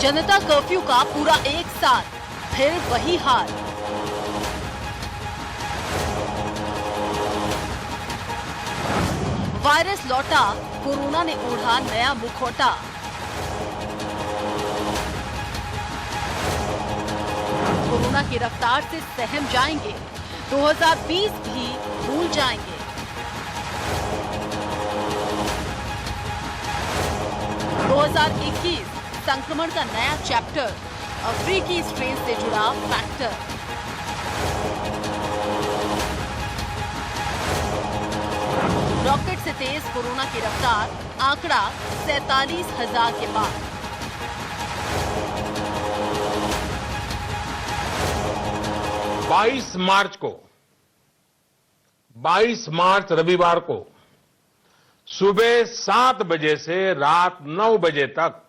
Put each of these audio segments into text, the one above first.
जनता curfew का पूरा 1 साल, फिर वही हाल। वायरस लौटा, कोरोना ने ओढ़ा नया मुखौटा। कोरोना की रफ्तार से सहम जाएंगे, 2020 भी भूल जाएंगे। 2021 संक्रमण का नया चैप्टर, अफ्रीकी स्ट्रेन से जुड़ा फैक्टर। रॉकेट से तेज कोरोना की रफ्तार, आंकड़ा 47,000 के पार। बाईस मार्च रविवार को सुबह 7 बजे से रात 9 बजे तक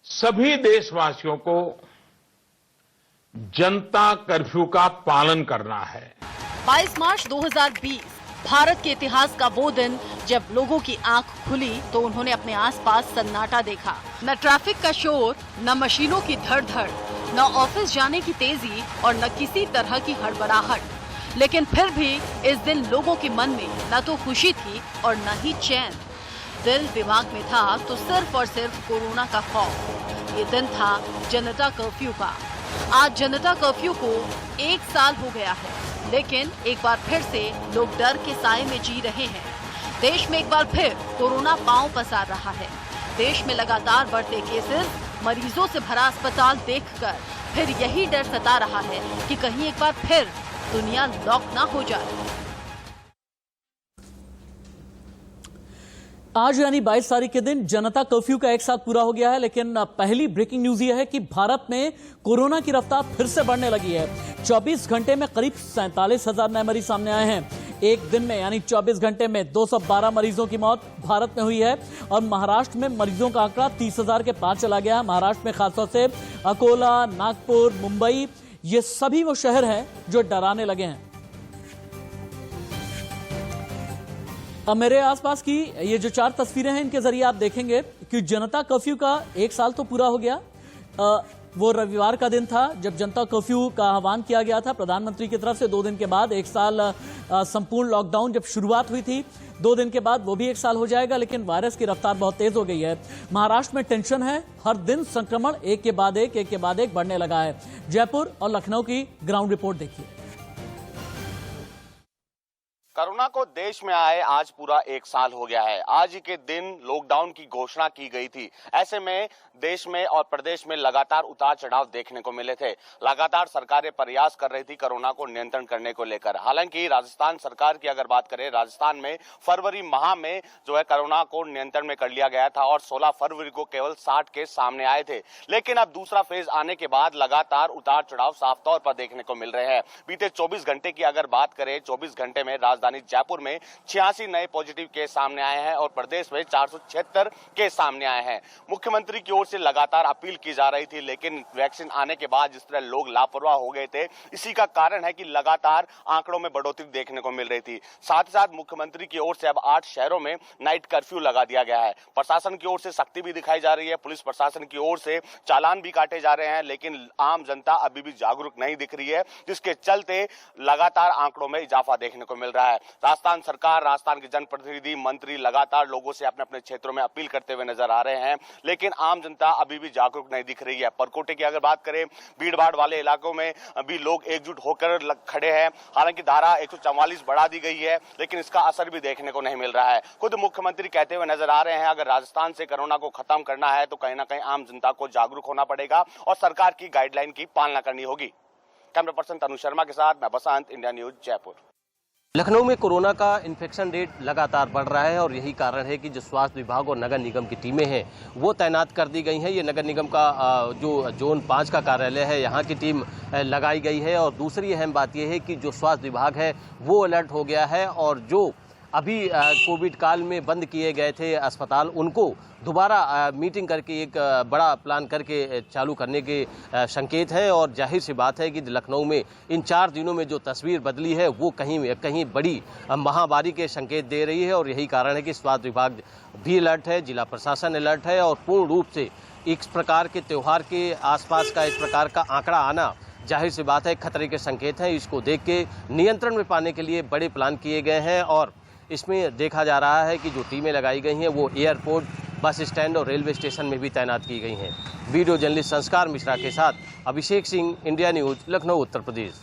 सभी देशवासियों को जनता कर्फ्यू का पालन करना है। 22 मार्च 2020 भारत के इतिहास का वो दिन जब लोगों की आंख खुली तो उन्होंने अपने आसपास सन्नाटा देखा। न ट्रैफिक का शोर, न मशीनों की धड़-धड़, न ऑफिस जाने की तेजी और न किसी तरह की हड़बड़ाहट। लेकिन फिर भी इस दिन लोगों के मन में न तो खुशी थी और न ही चैन। दिल दिमाग में था तो सिर्फ और सिर्फ कोरोना का खौफ। ये दिन था जनता कर्फ्यू का। आज जनता कर्फ्यू को 1 साल हो गया है, लेकिन एक बार फिर से लोग डर के साए में जी रहे हैं। देश में एक बार फिर कोरोना पांव पसार रहा है। देश में लगातार बढ़ते केसेस, मरीजों से भरा अस्पताल देखकर फिर यही डर सता रहा है कि कहीं एक बार फिर दुनिया लॉक ना हो जाए। आज यानी 22 तारीख के दिन जनता कर्फ्यू का 1 साल पूरा हो गया है, लेकिन पहली ब्रेकिंग न्यूज यह है कि भारत में कोरोना की रफ्तार फिर से बढ़ने लगी है। 24 घंटे में करीब 47,000 नए मरीज सामने आए हैं। एक दिन में यानी 24 घंटे में 212 मरीजों की मौत भारत में हुई है और महाराष्ट्र में मरीजों का आंकड़ा 30,000 के पार चला गया है। महाराष्ट्र में खासतौर से अकोला, नागपुर, मुंबई, ये सभी वो शहर हैं जो डराने लगे हैं। अब मेरे आसपास की ये जो 4 तस्वीरें हैं, इनके जरिए आप देखेंगे कि जनता कर्फ्यू का 1 साल तो पूरा हो गया। वो रविवार का दिन था जब जनता कर्फ्यू का आह्वान किया गया था प्रधानमंत्री की तरफ से। 2 दिन के बाद 1 साल संपूर्ण लॉकडाउन जब शुरुआत हुई थी, 2 दिन के बाद वो भी 1 साल हो जाएगा। लेकिन वायरस की रफ्तार बहुत तेज हो गई है। महाराष्ट्र में टेंशन है, हर दिन संक्रमण एक के बाद एक बढ़ने लगा है। जयपुर और लखनऊ की ग्राउंड रिपोर्ट देखिए। कोरोना को देश में आए आज पूरा 1 साल हो गया है। आज ही के दिन लॉकडाउन की घोषणा की गई थी। ऐसे में देश में और प्रदेश में लगातार उतार चढ़ाव देखने को मिले थे। लगातार सरकारें प्रयास कर रही थी कोरोना को नियंत्रण करने को लेकर। हालांकि राजस्थान सरकार की अगर बात करें, राजस्थान में फरवरी माह में जो है कोरोना को नियंत्रण में कर लिया गया था और 16 फरवरी को केवल 60 केस सामने आए थे। लेकिन अब दूसरा फेज आने के बाद लगातार उतार चढ़ाव साफ तौर पर देखने को मिल रहे हैं। बीते 24 घंटे की अगर बात करें, 24 घंटे में राजधानी जयपुर में 86 नए पॉजिटिव केस सामने आए हैं और प्रदेश में 476 केस सामने आए हैं। मुख्यमंत्री की ओर से लगातार अपील की जा रही थी, लेकिन वैक्सीन आने के बाद जिस तरह लोग लापरवाह हो गए थे, इसी का कारण है कि लगातार आंकड़ों में बढ़ोतरी देखने को मिल रही थी। साथ ही साथ मुख्यमंत्री की ओर से अब 8 शहरों में नाइट कर्फ्यू लगा दिया गया है। प्रशासन की ओर से सख्ती भी दिखाई जा रही है। पुलिस प्रशासन की ओर से चालान भी काटे जा रहे हैं, लेकिन आम जनता अभी भी जागरूक नहीं दिख रही है, जिसके चलते लगातार आंकड़ों में इजाफा देखने को मिल रहा है। राजस्थान सरकार, राजस्थान के जनप्रतिनिधि, मंत्री लगातार लोगों से अपने अपने क्षेत्रों में अपील करते हुए नजर आ रहे हैं, लेकिन आम जनता अभी भी जागरूक नहीं दिख रही है। परकोटे की अगर बात करें, भीड़ भाड़ वाले इलाकों में अभी लोग एकजुट होकर खड़े हैं। हालांकि धारा 144 बढ़ा दी गई है, लेकिन इसका असर भी देखने को नहीं मिल रहा है। खुद मुख्यमंत्री कहते हुए नजर आ रहे हैं, अगर राजस्थान से कोरोना को खत्म करना है तो कहीं ना कहीं आम जनता को जागरूक होना पड़ेगा और सरकार की गाइडलाइन की पालना करनी होगी। कैमरा पर्सन तनु शर्मा के साथ मैं बसंत, इंडिया न्यूज, जयपुर। लखनऊ में कोरोना का इन्फेक्शन रेट लगातार बढ़ रहा है और यही कारण है कि जो स्वास्थ्य विभाग और नगर निगम की टीमें हैं वो तैनात कर दी गई हैं। ये नगर निगम का जो जोन 5 का कार्यालय है, यहाँ की टीम लगाई गई है। और दूसरी अहम बात यह है कि जो स्वास्थ्य विभाग है वो अलर्ट हो गया है और जो अभी कोविड काल में बंद किए गए थे अस्पताल, उनको दोबारा मीटिंग करके एक बड़ा प्लान करके चालू करने के संकेत है। और जाहिर सी बात है कि लखनऊ में इन 4 दिनों में जो तस्वीर बदली है वो कहीं बड़ी महामारी के संकेत दे रही है। और यही कारण है कि स्वास्थ्य विभाग भी अलर्ट है, जिला प्रशासन अलर्ट है और पूर्ण रूप से इस प्रकार के त्यौहार के आसपास का इस प्रकार का आंकड़ा आना जाहिर सी बात है खतरे के संकेत है। इसको देख के नियंत्रण में पाने के लिए बड़े प्लान किए गए हैं और इसमें देखा जा रहा है कि जो टीमें लगाई गई हैं वो एयरपोर्ट, बस स्टैंड और रेलवे स्टेशन में भी तैनात की गई हैं। वीडियो जर्नलिस्ट संस्कार मिश्रा के साथ अभिषेक सिंह, इंडिया न्यूज, लखनऊ, उत्तर प्रदेश।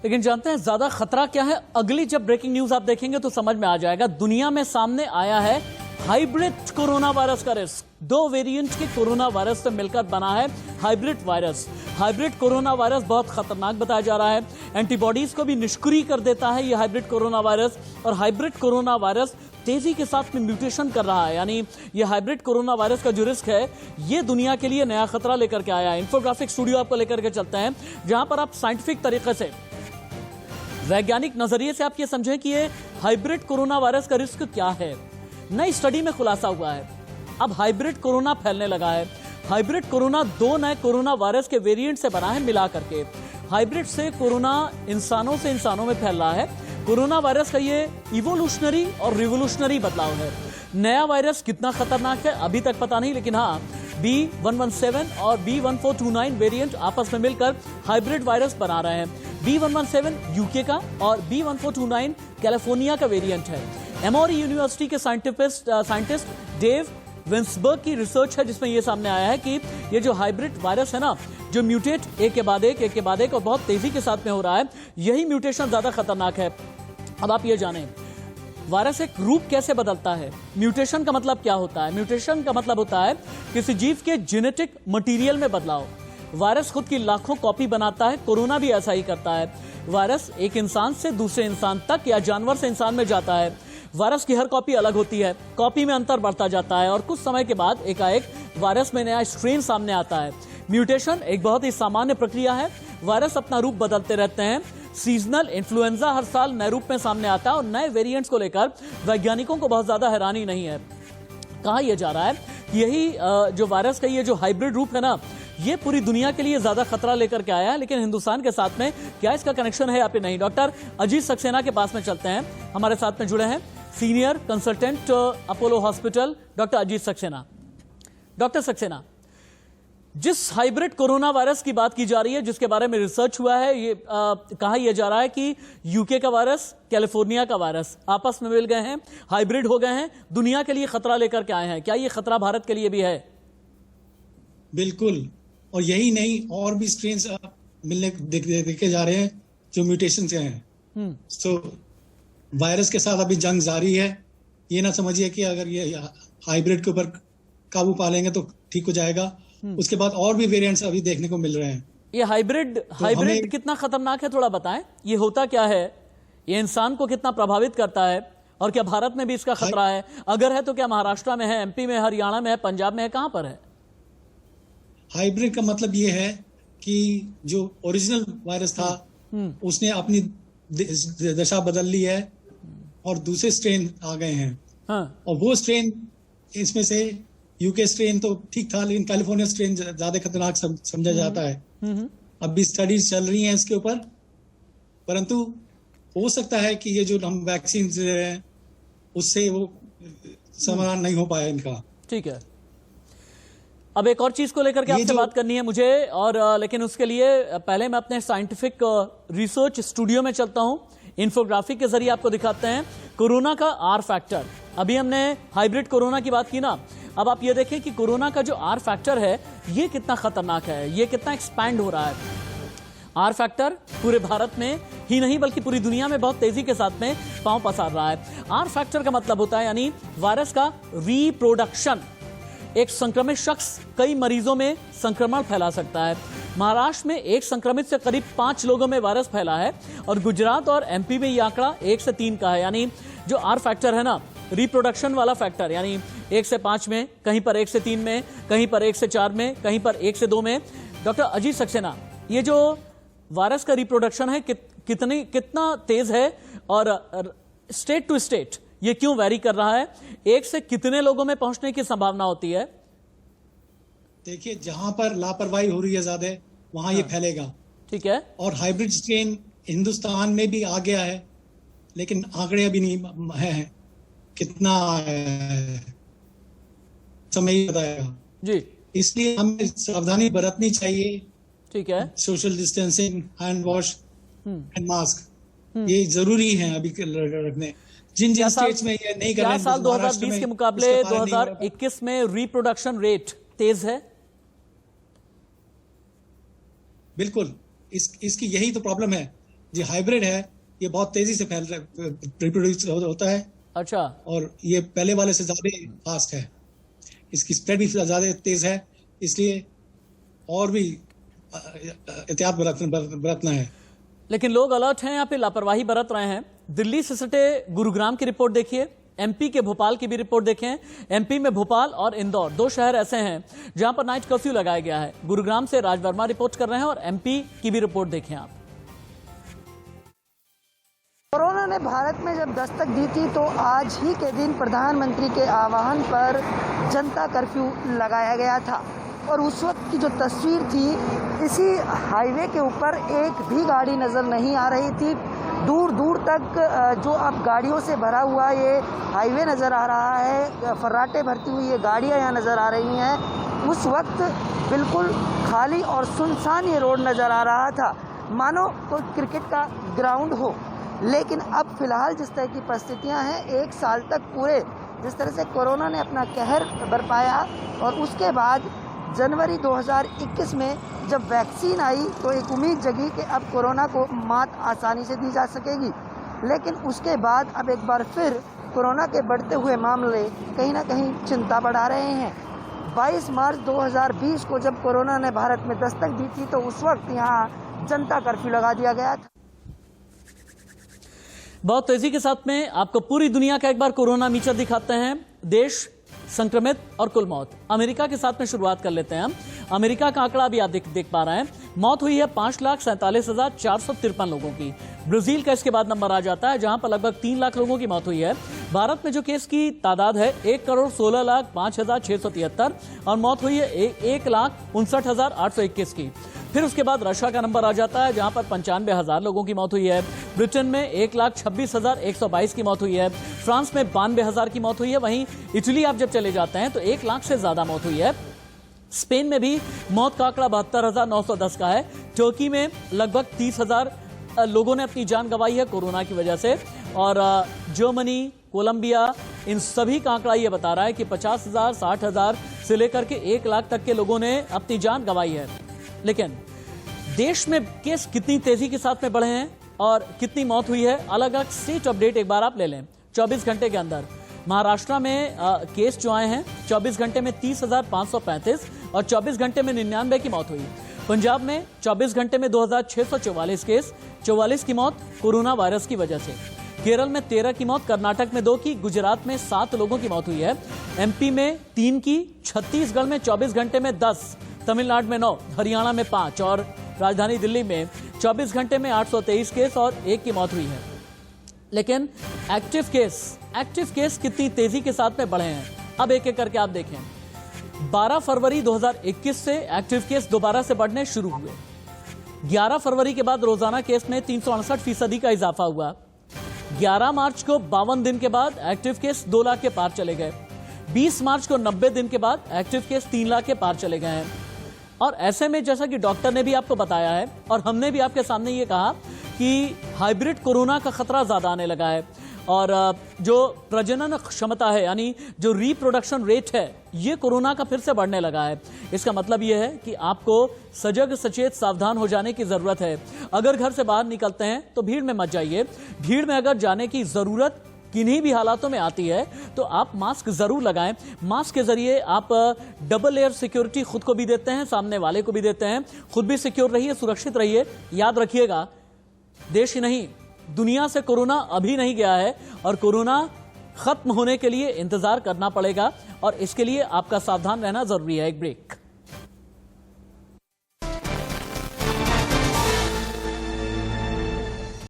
लेकिन जानते हैं ज्यादा खतरा क्या है? अगली जब ब्रेकिंग न्यूज आप देखेंगे तो समझ में आ जाएगा। दुनिया में सामने आया है हाइब्रिड कोरोना वायरस का रिस्क। 2 वेरिएंट के कोरोना वायरस से मिलकर बना है hybrid virus. Hybrid corona virus बहुत खतरनाक बताया जा रहा है। एंटीबॉडीज को भी निष्क्रिय कर देता है ये हाइब्रिड कोरोना वायरस। और हाइब्रिड कोरोना वायरस तेजी के साथ में म्यूटेशन कर रहा है, यानी ये हाइब्रिड कोरोना वायरस का जो रिस्क है ये दुनिया के लिए नया खतरा लेकर के आया है। इंफोग्राफिक स्टूडियो आपको लेकर के चलते हैं, जहां पर आप साइंटिफिक तरीके से, वैज्ञानिक नजरिए से आप ये समझें कि ये हाइब्रिड कोरोना वायरस का रिस्क क्या है। नई स्टडी में खुलासा हुआ है अब हाइब्रिड कोरोना फैलने लगा है। हाइब्रिड कोरोना 2 नए कोरोना वायरस के वेरिएंट से बना है मिला करके। हाइब्रिड से कोरोना इंसानों से इंसानों में फैल रहा है। कोरोना वायरस का ये इवोल्यूशनरी और रिवोल्यूशनरी बदलाव है। नया वायरस कितना खतरनाक है अभी तक पता नहीं, लेकिन हाँ, B117 और B1429 वेरिएंट आपस में मिलकर हाइब्रिड वायरस बना रहे हैं। B117 यूके का और B1429 कैलिफोर्निया का वेरिएंट है। एमोरी यूनिवर्सिटी के साइंटिस्ट डेव विंसबर्ग की रिसर्च है जिसमें यह सामने आया है कि ये जो हाइब्रिड वायरस है ना, जो म्यूटेट एक के बाद एक और बहुत तेजी के साथ में हो रहा है, यही म्यूटेशन ज्यादा खतरनाक है। अब आप ये जानें वायरस एक रूप कैसे बदलता है। म्यूटेशन का मतलब क्या होता है? म्यूटेशन का मतलब होता है किसी जीव के जेनेटिक मटेरियल में बदलाव। वायरस खुद की लाखों कॉपी बनाता है, कोरोना भी ऐसा ही करता है। वायरस एक इंसान से दूसरे इंसान तक या जानवर से इंसान में जाता है। वायरस की हर कॉपी अलग होती है, कॉपी में अंतर बढ़ता जाता है और कुछ समय के बाद एकाएक वायरस में नया स्ट्रेन सामने आता है। म्यूटेशन एक बहुत ही सामान्य प्रक्रिया है। वायरस अपना रूप बदलते रहते हैं। सीजनल इन्फ्लुएंजा हर साल नए रूप में सामने आता है और नए वेरिएंट्स को लेकर वैज्ञानिकों को बहुत ज्यादा हैरानी नहीं है। कहा यह जा रहा है कि यही जो वायरस का ये जो हाइब्रिड रूप है ना, ये पूरी दुनिया के लिए ज्यादा खतरा लेकर के आया है। लेकिन हिंदुस्तान के साथ में क्या इसका कनेक्शन है या फिर नहीं? डॉक्टर अजीत सक्सेना के पास में चलते हैं, हमारे साथ में जुड़े हैं senior consultant Apollo hospital doctor Ajit Saxena. Doctor Saxena, जिस हाइब्रिड कोरोना वायरस की बात की जा रही है, जिसके बारे में रिसर्च हुआ है, ये कहा यह जा रहा है कि यूके का वायरस, कैलिफोर्निया का वायरस आपस में मिल गए हैं, हाइब्रिड हो गए हैं, दुनिया के लिए खतरा लेकर के आए हैं। क्या ये खतरा भारत के लिए भी है? बिल्कुल, और यही नहीं और भी स्ट्रेन्स मिलने देखे जा रहे हैं जो म्यूटेशन के हैं। तो वायरस के साथ अभी जंग जारी है। ये ना समझिए कि अगर ये हाइब्रिड के ऊपर काबू पा लेंगे तो ठीक हो जाएगा। उसके बाद और भी वेरिएंट्स अभी देखने को मिल रहे हैं। ये हाइब्रिड कितना खतरनाक है, थोड़ा बताएं। ये होता क्या है, ये इंसान को कितना प्रभावित करता है और क्या भारत में भी इसका खतरा है? अगर है तो क्या महाराष्ट्र में है, एमपी में, हरियाणा में है, पंजाब में है, कहां पर है? हाइब्रिड का मतलब ये है कि जो ओरिजिनल वायरस था उसने अपनी दशा बदल ली है और दूसरे स्ट्रेन आ गए हैं। हाँ। और वो स्ट्रेन, इसमें से यूके स्ट्रेन तो ठीक था, लेकिन कैलिफोर्निया स्ट्रेन ज्यादा खतरनाक समझा जाता है। अब भी स्टडीज चल रही हैं इसके ऊपर, परंतु हो सकता है कि ये जो हम वैक्सीन दे रहे हैं उससे वो समाधान नहीं हो पाया इनका। ठीक है, अब एक और चीज को लेकर के आपसे बात करनी है मुझे, और लेकिन उसके लिए पहले मैं अपने साइंटिफिक रिसर्च स्टूडियो में चलता हूं। इन्फोग्राफिक के जरिए आपको दिखाते हैं कोरोना का आर फैक्टर। अभी हमने हाइब्रिड कोरोना की बात की ना, अब आप ये देखें कि कोरोना का जो आर फैक्टर है ये कितना खतरनाक है, ये कितना एक्सपैंड हो रहा है। आर फैक्टर पूरे भारत में ही नहीं बल्कि पूरी दुनिया में बहुत तेजी के साथ में पांव पसार रहा है। आर फैक्टर का मतलब होता है यानी वायरस का रिप्रोडक्शन। एक संक्रमित शख्स कई मरीजों में संक्रमण फैला सकता है। महाराष्ट्र में एक संक्रमित से करीब 5 लोगों में वायरस फैला है और गुजरात और एमपी में यह आंकड़ा 1 से 3 का है। यानी जो आर फैक्टर है ना, रिप्रोडक्शन वाला फैक्टर, यानी 1 से 5 में, कहीं पर 1 से 3 में, कहीं पर 1 से 4 में, कहीं पर 1 से 2 में। डॉक्टर अजीत सक्सेना, ये जो वायरस का रिप्रोडक्शन है कितना तेज है और स्टेट टू स्टेट ये क्यों वैरी कर रहा है? एक से कितने लोगों में पहुंचने की संभावना होती है? देखिए, जहां पर लापरवाही हो रही है ज्यादा वहां ये फैलेगा। ठीक है। और हाइब्रिड स्ट्रेन हिंदुस्तान में भी आ गया है, लेकिन आंकड़े अभी नहीं है कितना है, समय ही बताएगा जी। इसलिए हमें सावधानी बरतनी चाहिए। ठीक है। Social distancing, hand wash and mask ये जरूरी है अभी रखने। जिन जिन स्टेट्स में ये नहीं कर रहे हैं, साल महाराष्ट्र 2020 में के मुकाबले इसका पालन नहीं हो रहा। 2021 में रिप्रोडक्शन रेट तेज है। बिल्कुल, इसकी यही तो प्रॉब्लम है। जो हाइब्रिड है ये बहुत तेजी से फैल रहा है, रिप्रोड्यूस होता है। अच्छा। और ये पहले वाले से ज्यादा फास्ट है, इसकी स्प्रेड भी ज्यादा तेज है, इसलिए और भी एहतियात बरतना है। लेकिन लोग अलर्ट हैं, यहाँ पे लापरवाही बरत रहे हैं। दिल्ली से सटे गुरुग्राम की रिपोर्ट देखिए, एमपी के भोपाल की भी रिपोर्ट देखें। एमपी में भोपाल और इंदौर 2 शहर ऐसे हैं जहां पर नाइट कर्फ्यू लगाया गया है। गुरुग्राम से राज वर्मा रिपोर्ट कर रहे हैं और एमपी की भी रिपोर्ट देखें आप। कोरोना ने भारत में जब दस्तक दी थी तो आज ही के दिन प्रधानमंत्री के आह्वान पर जनता कर्फ्यू लगाया गया था। और उस वक्त की जो तस्वीर थी, इसी हाईवे के ऊपर एक भी गाड़ी नज़र नहीं आ रही थी। दूर दूर तक जो अब गाड़ियों से भरा हुआ ये हाईवे नज़र आ रहा है, फर्राटे भरती हुई ये गाड़ियाँ यहाँ नज़र आ रही हैं। उस वक्त बिल्कुल खाली और सुनसान ये रोड नज़र आ रहा था, मानो कोई क्रिकेट का ग्राउंड हो। लेकिन अब फिलहाल जिस तरह की परिस्थितियाँ हैं, 1 साल तक पूरे जिस तरह से कोरोना ने अपना कहर बरपाया और उसके बाद जनवरी 2021 में जब वैक्सीन आई तो एक उम्मीद जगी कि अब कोरोना को मात आसानी से दी जा सकेगी। लेकिन उसके बाद अब एक बार फिर कोरोना के बढ़ते हुए मामले कहीं ना कहीं चिंता बढ़ा रहे हैं। 22 मार्च 2020 को जब कोरोना ने भारत में दस्तक दी थी तो उस वक्त यहाँ जनता कर्फ्यू लगा दिया गया था। बहुत तेजी के साथ में आपको पूरी दुनिया का एक बार कोरोना मीटर दिखाते हैं। देश, संक्रमित और कुल मौत। अमेरिका के साथ में शुरुआत कर लेते हैं हम। अमेरिका का आंकड़ा भी आप देख पा रहे हैं। मौत हुई है 5,47,453 लोगों की। ब्राजील का इसके बाद नंबर आ जाता है जहां पर लगभग 3 लाख लोगों की मौत हुई है। भारत में जो केस की तादाद है 1,16,05,673 और मौत हुई है 1,59,821 की। फिर उसके बाद रशिया का नंबर आ जाता है जहां पर 95,000 लोगों की मौत हुई है। ब्रिटेन में 1,26,122 की मौत हुई है। फ्रांस में 92,000 की मौत हुई है। वहीं इटली आप जब चले जाते हैं तो 1 लाख से ज्यादा मौत हुई है। स्पेन में भी मौत का आंकड़ा 72,910 का है। टर्की में लगभग 30,000 लोगों ने अपनी जान गंवाई है कोरोना की वजह से। और जर्मनी, कोलंबिया, इन सभी का आंकड़ा यह बता रहा है कि 50,000, 60,000 से लेकर के 1 लाख तक के लोगों ने अपनी जान गंवाई है। लेकिन देश में केस कितनी तेजी के साथ में बढ़े हैं और कितनी मौत हुई है, अलग अलग स्टेट अपडेट एक बार आप ले लें। 24 घंटे के अंदर महाराष्ट्र में केस जो आए हैं 24 घंटे में 30,535 और 24 घंटे में 99 की मौत हुई। पंजाब में 24 घंटे में 2,644 केस, 44 की मौत कोरोना वायरस की वजह से। केरल में 13 की मौत, कर्नाटक में 2 की, गुजरात में 7 लोगों की मौत हुई है। एमपी में 3 की, छत्तीसगढ़ में 24 घंटे में 10, तमिलनाडु में 9, हरियाणा में 5 और राजधानी दिल्ली में 24 घंटे में 823 केस और 1 की मौत हुई है। लेकिन एक्टिव केस कितनी तेजी के साथ में बढ़े हैं, अब एक एक करके आप देखें। 12 फरवरी 2021 से एक्टिव केस दोबारा से बढ़ने शुरू हुए। 11 फरवरी के बाद रोजाना केस में 368% का इजाफा हुआ। 11 मार्च को 52 दिन के बाद एक्टिव केस 2 लाख के पार चले गए। 20 मार्च को 90 दिन के बाद एक्टिव केस 3 लाख के पार चले गए हैं। और ऐसे में जैसा कि डॉक्टर ने भी आपको बताया है और हमने भी आपके सामने ये कहा कि हाइब्रिड कोरोना का खतरा ज्यादा आने लगा है और जो प्रजनन क्षमता है यानी जो रिप्रोडक्शन रेट है ये कोरोना का फिर से बढ़ने लगा है। इसका मतलब ये है कि आपको सजग सचेत सावधान हो जाने की जरूरत है। अगर घर से बाहर निकलते हैं तो भीड़ में मत जाइए। भीड़ में अगर जाने की जरूरत किन्हीं भी हालातों में आती है तो आप मास्क जरूर लगाएं। मास्क के जरिए आप डबल लेयर सिक्योरिटी खुद को भी देते हैं, सामने वाले को भी देते हैं। खुद भी सिक्योर रहिए, सुरक्षित रहिए। याद रखिएगा, देश ही नहीं दुनिया से कोरोना अभी नहीं गया है और कोरोना खत्म होने के लिए इंतजार करना पड़ेगा और इसके लिए आपका सावधान रहना जरूरी है। एक ब्रेक।